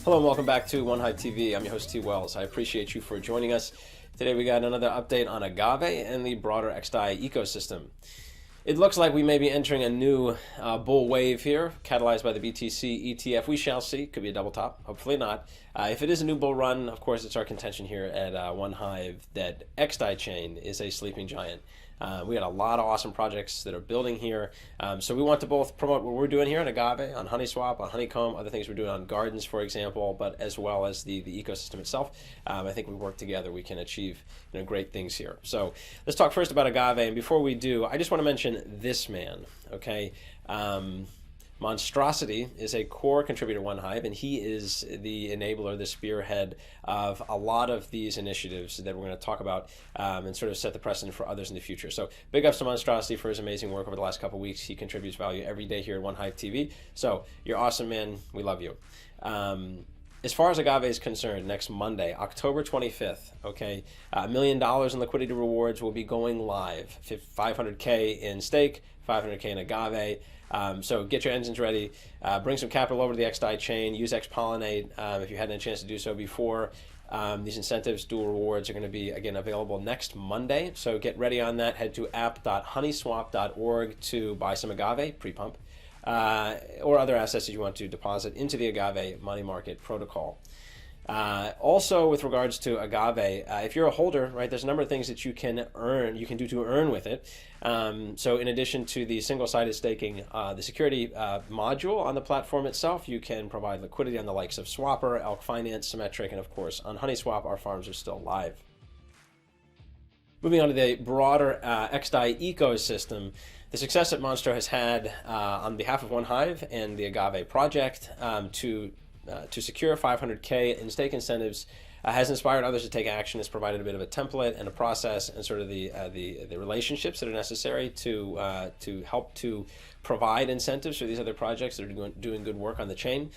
Hello and welcome back to One Hive TV. I'm your host T. Wells. I appreciate you for joining us. Today we got another update on Agave and the broader xDai ecosystem. It looks like we may be entering a new bull wave here, catalyzed by the BTC ETF. We shall see. Could be a double top. Hopefully not. If it is a new bull run, of course, it's our contention here at One Hive that xDai chain is a sleeping giant. We got a lot of awesome projects that are building here. So we want to both promote what we're doing here on Agave, on HoneySwap, on Honeycomb, other things we're doing on Gardens, for example, but as well as the ecosystem itself. I think we work together, we can achieve great things here. So let's talk first about Agave. And before we do, I just want to mention this man, okay? Monstrosity is a core contributor to One Hive, and he is the enabler, the spearhead of a lot of these initiatives that we're going to talk about and sort of set the precedent for others in the future. So big ups to Monstrosity for his amazing work over the last couple of weeks. He contributes value every day here at One Hive TV. So you're awesome, man. We love you. As far as Agave is concerned, next Monday, October 25th, okay, $1 million in liquidity rewards will be going live. 500K in stake, 500K in Agave. So get your engines ready, bring some capital over to the xDai chain, use xPollinate if you hadn't had a chance to do so before. These incentives, dual rewards, are going to be, again, available next Monday. So get ready on that. Head to app.honeyswap.org to buy some Agave, pre-pump, or other assets that you want to deposit into the Agave money market protocol. Also, with regards to Agave, if you're a holder, right, there's a number of things that you can do to earn with it. So in addition to the single-sided staking, the security module on the platform itself, you can provide liquidity on the likes of Swapper, Elk Finance, Symmetric, and of course on HoneySwap, our farms are still live. Moving on to the broader xDai ecosystem, the success that Monstro has had on behalf of One Hive and the Agave project to secure 500K in stake incentives has inspired others to take action. It's provided a bit of a template and a process and sort of the relationships that are necessary to help to provide incentives for these other projects that are doing good work on the chain.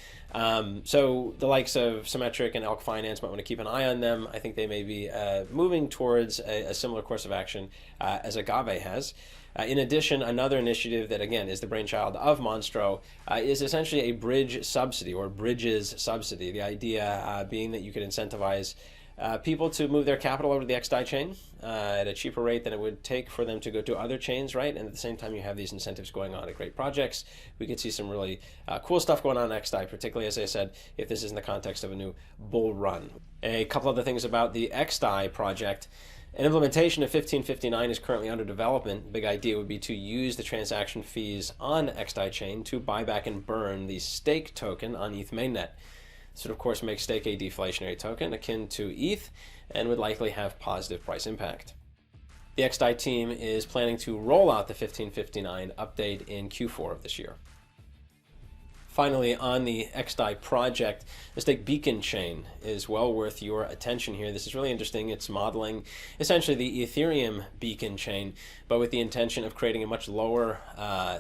So the likes of Symmetric and Elk Finance might want to keep an eye on them. I think they may be moving towards a similar course of action as Agave has. In addition, another initiative that, again, is the brainchild of Monstro is essentially a bridge subsidy or bridges subsidy. The idea being that you could incentivize people to move their capital over to the xDai chain at a cheaper rate than it would take for them to go to other chains, right? And at the same time, you have these incentives going on at great projects. We could see some really cool stuff going on in xDai, particularly, as I said, if this is in the context of a new bull run. A couple other things about the xDai project. An implementation of 1559 is currently under development. Big idea would be to use the transaction fees on xDai chain to buy back and burn the stake token on ETH mainnet. This would, of course, make stake a deflationary token akin to ETH and would likely have positive price impact. The xDai team is planning to roll out the 1559 update in Q4 of this year. Finally, on the xDai project, the stake beacon chain is well worth your attention here. This is really interesting. It's modeling essentially the Ethereum beacon chain, but with the intention of creating a much lower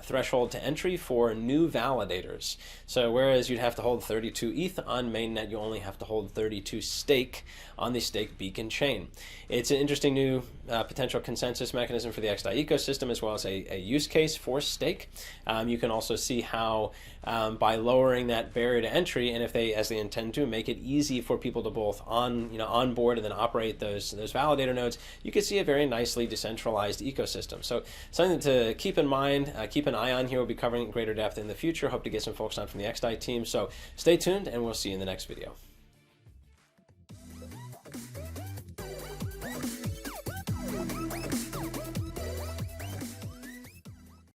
threshold to entry for new validators. So whereas you'd have to hold 32 ETH on mainnet, you only have to hold 32 stake on the stake beacon chain. It's an interesting new potential consensus mechanism for the xDai ecosystem, as well as a use case for stake. You can also see how by lowering that barrier to entry, and if they, as they intend to, make it easy for people to both onboard and then operate those validator nodes, you can see a very nicely decentralized ecosystem. So something to keep in mind, keep an eye on here. We'll be covering in greater depth in the future. Hope to get some folks on from the xDai team. So stay tuned, and we'll see you in the next video.